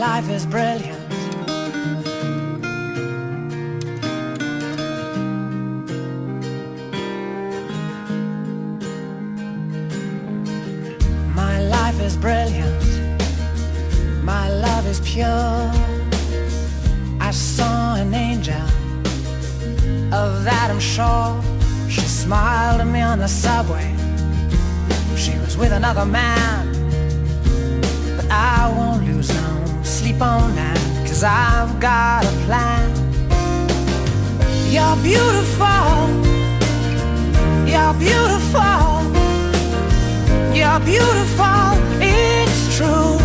life is brilliant. My life is brilliant. My love is pure. I saw an angel, of that I'm sure. She smiled at me on the subway. She was with another man, but I won't lose no sleep on that, 'cause I've got a plan. You're beautiful. You're beautiful. You're beautiful. It's true.